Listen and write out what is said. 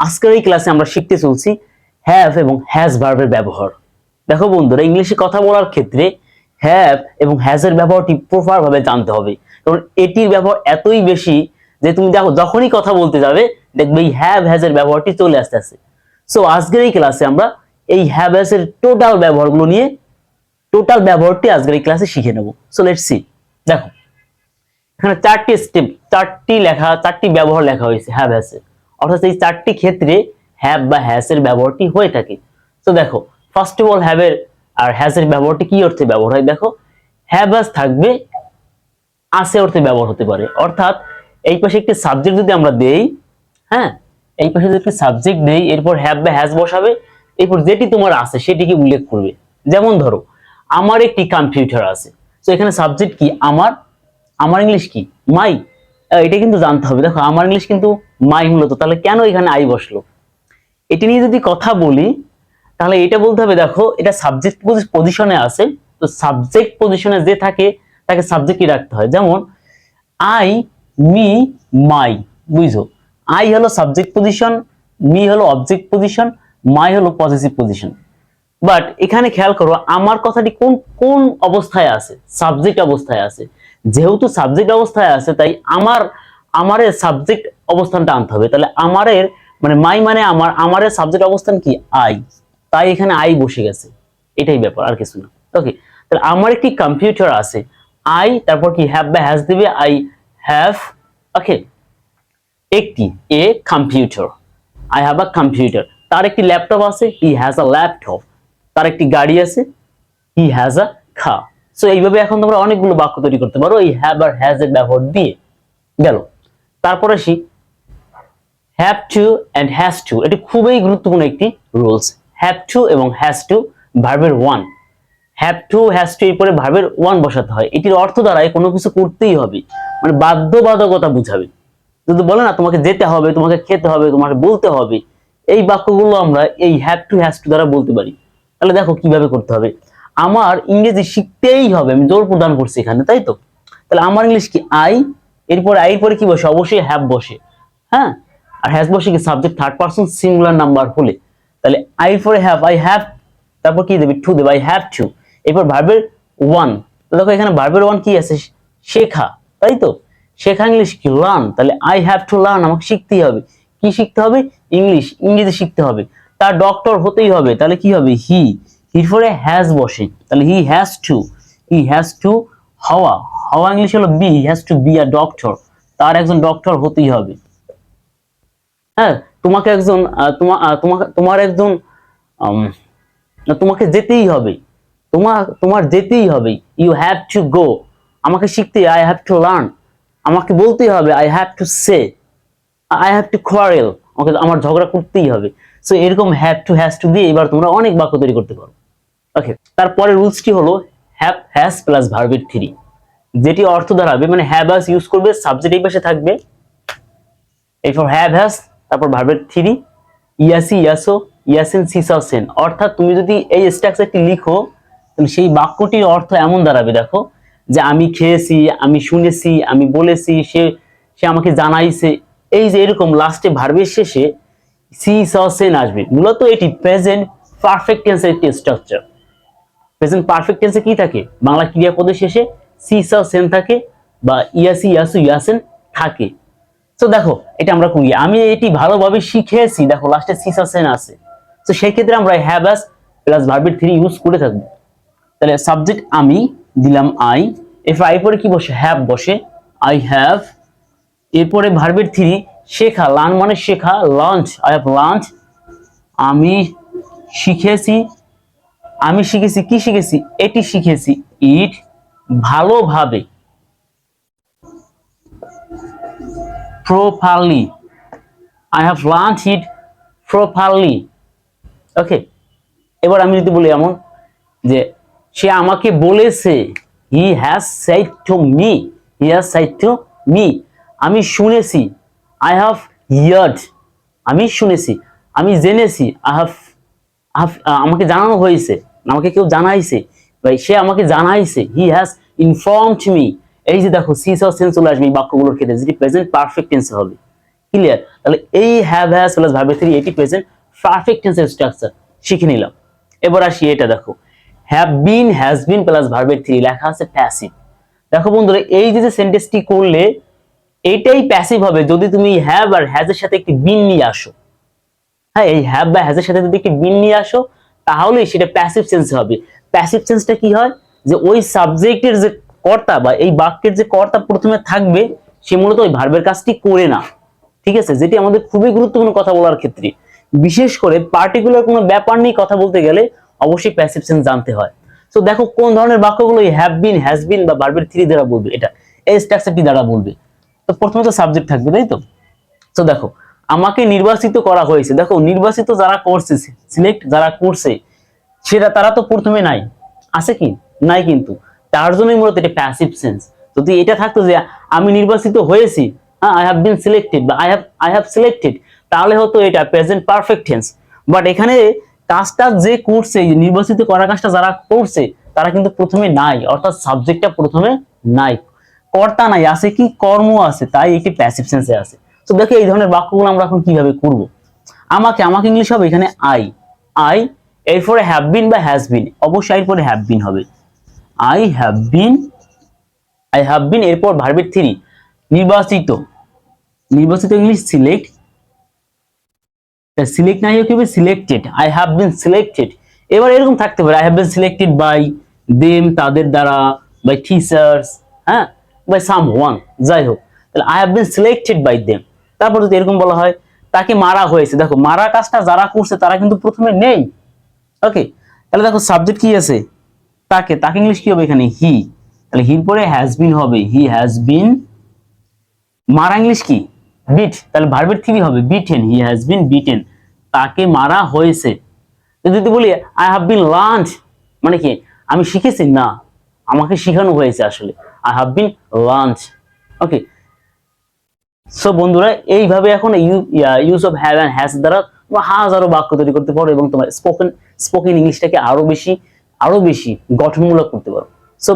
আজকের এই ক্লাসে আমরা শিখতে চলছি হ্যাভ এবং হ্যাজ ভার্বের ব্যবহার। দেখো বন্ধুরা, ইংলিশে কথা বলার ক্ষেত্রে হ্যাভ এবং হ্যাজ এর ব্যবহারটি প্রপার ভাবে জানতে হবে, কারণ এটির ব্যবহার এতই বেশি যে তুমি দেখো যখনই কথা বলতে যাবে দেখবে এই হ্যাভ হ্যাজ এর ব্যবহারটি চলে আসতেছে। সো আজকের এই ক্লাসে আমরা এই হ্যাভ হ্যাজ এর টোটাল ব্যবহারগুলো নিয়ে টোটাল ব্যবহারটি আজকের এই ক্লাসে শিখে নেব। So let's see. দেখো এখানে চারটি ব্যবহার লেখা হয়েছে হ্যাভ হ্যাজ এর, অর্থাৎ এই চারটি ক্ষেত্রে হ্যাভ বা হ্যাজ এর ব্যবহারটি হয়ে থাকে। তো দেখো ফার্স্ট অফ অল হ্যাভ এর আর হ্যাজ এর ব্যবহারটি কি অর্থে ব্যবহার হয়। দেখো হ্যাভ হ্যাজ থাকবে আছে অর্থে ব্যবহার হতে পারে, অর্থাৎ এই পাশে একটি সাবজেক্ট যদি আমরা দেই, হ্যাঁ এই পাশে যদি একটি সাবজেক্ট দেই এরপর হ্যাভ বা হ্যাজ বসাবে, এরপর যেটি তোমার আছে সেটিকে উল্লেখ করবে। যেমন ধরো আমার একটি কম্পিউটার আছে, তো এখানে সাবজেক্ট কি আমার, আমার ইংলিশ কি মাই, এটা কিন্তু জানতে হবে। দেখো আমার ইংলিশ কিন্তু মাই মূলত, তাহলে কেন এখানে আই বসলো এটি নিয়ে যদি কথা বলি তাহলে এটা বলতে হবে দেখো এটা সাবজেক্ট পজিশনে আছে, তো সাবজেক্ট পজিশনে যে থাকে তাকে সাবজেক্টই রাখতে হয়। যেমন আই, মি, মাই, বুঝো আই হলো সাবজেক্ট পজিশন, মি হলো অবজেক্ট পজিশন, মাই হলো পজিটিভ পজিশন। বাট এখানে খেয়াল করো আমার কথাটি কোন কোন অবস্থায় আছে, সাবজেক্ট অবস্থায় আছে। যেহেতু সাবজেক্ট অবস্থায় আছে তাই আমারের সাবজেক্ট অবস্থানটা আনতে হবে। তাহলে আমারের মানে মাই মানে আমারের সাবজেক্ট অবস্থান কি আই, তাই এখানে আই বসে গেছে, এটাই ব্যাপার আর কিছু না। ওকে, তাহলে আমার একটি কম্পিউটার আছে, আই তারপর কি হ্যাভ বা হ্যাজ দিবে, আই হ্যাভ ওকে একটি a computer, I have a computer. তার একটি ল্যাপটপ আছে, হি হ্যাজ আ ল্যাপটপ। তার একটি গাড়ি আছে, he has a car. So এইভাবে এখন তোমরা অনেকগুলো বাক্য তৈরি করতে পারো এই হ্যাভ আর হ্যাজ এর ব্যবহার দিয়ে। গেল, তারপর আসি have to and has to. এটি খুবই গুরুত্বপূর্ণ একটি রুলস। হ্যাভ টু এবং হ্যাজ টু ভার্বের one, have to has to এরপরে ভার্বের ওয়ান বসাতে হয়। এটির অর্থ দ্বারাই কোনো কিছু করতেই হবে, মানে বাধ্যবাধকতা বুঝাবে। যদি বলে না তোমাকে যেতে হবে, তোমাকে খেতে হবে, তোমাকে বলতে হবে, এই বাক্যগুলো আমরা এই হ্যাভ টু হ্যাজ টু দ্বারা বলতে পারি। তাহলে দেখো কিভাবে করতে হবে। আমার ইংরেজি শিখতেই হবে, আমি জোর প্রদান করছি এখানে, তাই তো। তাহলে আমার ইংলিশ কি আই, এরপরে আই পরে কি বসে, অবশ্যই হ্যাভ বসে, হ্যাঁ। আর হ্যাজ বসে কি subject third person singular number হলে, তাহলে আই পরে হ্যাভ, আই হ্যাভ তারপর কি দেবে, টু দেবে, আই হ্যাভ টু। এরপর ভার্বের ওয়ান, দেখো এখানে ভার্বের ওয়ান কি আছে, শেখা, তাই তো। শেখা ইংলিশ কি লার্ন, তাহলে আই হ্যাভ টু লার্ন, আমাকে শিখতেই হবে। কি শিখতে হবে, ইংলিশ, ইংরেজি শিখতে হবে। তার ডক্টর হতেই হবে, তাহলে কি হবে, হি, হির পরে হ্যাজ বসে, তাহলে হি হ্যাজ টু হওয়া, হওয়া ইংলিশ হলো be, he has to be a doctor, তার একজন ডক্টর হতেই হবে। হ্যাঁ, তোমাকে একজন তোমার একজন তোমাকে যেতেই হবে, তোমার যেতেই হবে, ইউ হ্যাভ টু গো, আমাকে শিখতে, আই হ্যাভ টু লার্ন, আমাকে বলতেই হবে, I have to say, I have to quarrel, আমাকে আমার ঝগড়া করতেই হবে। সো এরকম হ্যাভ টু হ্যাজ টু দিয়ে এবার তোমরা অনেক বাক্য তৈরি করতে পারো। ওকে, তারপরে রুলসটি হলো হ্যাভ হ্যাজ প্লাস ভার্বের থ্রি, যেটি অর্থ দাঁড়াবে মানে হ্যাভ হ্যাজ ইউজ করবে, সাবজেক্ট এই পাশে থাকবে, এরপর হ্যাভ হ্যাজ তারপর ভার্বের থ্রি, ইয়াসি ইয়াসো ইয়াসেন সিসাসেন। অর্থাৎ তুমি যদি এই স্ট্রাকচারটি লিখো তাহলে সেই বাক্যটির অর্থ এমন দাঁড়াবে, দেখো যে আমি খেয়েছি, আমি শুনেছি, আমি বলেছি, সে সে আমাকে জানাইছে, এই যে এরকম লাস্টে ভার্বের শেষে সিসাসেন আসবে। মূলত এটি প্রেজেন্ট পারফেক্ট টেন্সের একটি স্ট্রাকচার। প্রেজেন্ট পারফেক্ট টেন্সে কি থাকে, বাংলা ক্রিয়াপদের শেষে সিসাসেন থাকে বা ইয়াসি ইয়াসু ইয়াসেন থাকে। তো দেখো এটা আমরা করি, আমি এটি ভালোভাবে শিখেছি, দেখো লাস্টে সিসাসেন আছে। তো সেই ক্ষেত্রে আমরা হ্যাভ হ্যাজ প্লাস ভার্বের থ্রি ইউজ করে থাকবো। তাহলে সাবজেক্ট আমি দিলাম আই, এরপর আই পরে কি বসে, হ্যাভ বসে, আই হ্যাভ। এরপরে ভার্বের থ্রি শেখা, লার্ন মানে শেখা, লাঞ্চ, আই হ্যাভ লাঞ্চ, আমি শিখেছি, আমি শিখেছি, কি শিখেছি, এটি শিখেছি, ইট, ভালোভাবে, properly, I have learned it properly. ওকে, এবার আমি যদি বলি এমন যে সে আমাকে বলেছে, he has said to me, he has said to me, আমি শুনেছি, I have heard, আমি শুনেছি, আমি জেনেছি, I have আমাকে জানানো হয়েছে, আমাকে কেউ জানাইছে, ভাই সে আমাকে জানাইছে, he has informed me। এই যে দেখো সিস অর সেন্স চলে আসবে এই বাক্যগুলোর ক্ষেত্রে, যেটি প্রেজেন্ট পারফেক্ট টেন্সে হবে। ক্লিয়ার? তাহলে এই হ্যাভ হ্যাজ প্লাস ভার্বের থ্রি এটি প্রেজেন্ট পারফেক্ট টেন্সের স্ট্রাকচার শিখে নিলাম। এবার আসি এটা দেখো, have been has been plus ভার্বের থ্রি লেখা আছে প্যাসিভ। দেখো বন্ধুরা এই যে সেন্টেন্সটি করলে এইটাই প্যাসিভ হবে যদি তুমি হ্যাভ আর হ্যাজ এর সাথে একটি বিন নিয়ে আসো। হ্যাঁ, এই হ্যাভ বা হ্যাজ এর সাথে যদি একটি বিন নিয়ে আসো তাহলে সেটা প্যাসিভ সেন্স হবে। প্যাসিভ সেন্সটা কি হয়, যে ওই সাবজেক্টের যে কর্তা বা এই বাক্যের যে কর্তা প্রথমে থাকবে সে মূলত ওই ভার্বের কাজটি করে না। ঠিক আছে, যেটি আমাদের খুবই গুরুত্বপূর্ণ কথা বলার ক্ষেত্রে, বিশেষ করে পার্টিকুলার কোনো ব্যাপার নিয়ে কথা বলতে গেলে অবশ্যই প্যাসিভ সেন্স জানতে হয়। তো দেখো কোন ধরনের বাক্যগুলো হ্যাভ বিন হ্যাজ বিন বা ভার্বের থ্রি দ্বারা বলবে, এটা এই স্ট্রাকচারটি দ্বারা বলবে। তো প্রথমে তো সাবজেক্ট থাকবে, তাই তো? তো দেখো আমাকে নির্বাচিত করা হয়েছে, দেখো নির্বাচিত যারা করছে, সিলেক্ট যারা করছে সেটা তারা তো প্রথমে নাই, আছে কি? নাই, কিন্তু তার জন্যই মূলত এটা প্যাসিভ সেন্স। যদি এটা থাকতো যে আমি নির্বাচিত হয়েছি, হ্যাঁ আই হ্যাভ বিন সিলেক্টেড বা আই হ্যাভ সিলেক্টেড, তাহলে হতো এটা প্রেজেন্ট পারফেক্ট টেন্স। বাট এখানে কাজটা যে করছে, নির্বাচিত করার কাজটা যারা করছে তারা কিন্তু প্রথমে নাই, অর্থাৎ সাবজেক্টটা প্রথমে নাই, কর্তা নাই, আছে কি? কর্ম আছে, তাই এটি প্যাসিভ সেন্সে আছে। তো দেখো এই ধরনের বাক্যগুলো আমরা এখন কিভাবে করব। আমাকে ইংলিশ হবে এখানে আই, এরপরে হ্যাভ বিন বা হ্যাজ বিন, অবশ্যই এরপরে হ্যাভ বিন হবে। আই হ্যাভ বিন এরপর ভার্বের থ্রি, নির্বাচিত ইংলিশ সিলেক্ট, সিলেক্ট নাই কি হবে? Selected, I have been selected. এবার এরকম থাকতে পারে I have been selected by them, তাদের দ্বারা, বাই টিচার্স, হ্যাঁ, বাই সামওয়ান, যাই হোক, তাহলে I have been selected by them. তারপর যদি এরকম বলা হয় তাকে মারা হয়েছে, দেখো মারা কাজটা যারা করছে তারা কিন্তু প্রথমে নেই। ওকে, তাহলে দেখো সাবজেক্ট কি আছে? তাকে ইংলিশ কি হবে এখানে? হি, তাহলে হির পরে হ্যাজ বিন হবে, হি হ্যাজ বিন। মারা ইংলিশ কি? বিট, তাহলে ভার্বের থ্রি হবে beaten, he has been beaten, তাকে মারা হয়েছে। যদি বলি আই হ্যাভ বিন লার্নড, মানে কি? আমি শিখেছি না, আমাকে শেখানো হয়েছে আসলে, I have been learned. Okay, so বন্ধুরা এইভাবে এখন use of have and has দ্বারা তোমরা হাজারো বাক্য তৈরি করতে পারো এবং তোমার স্পোকেন ইংলিশটাকে আরো বেশি গঠনমূলক করতে পারো। সো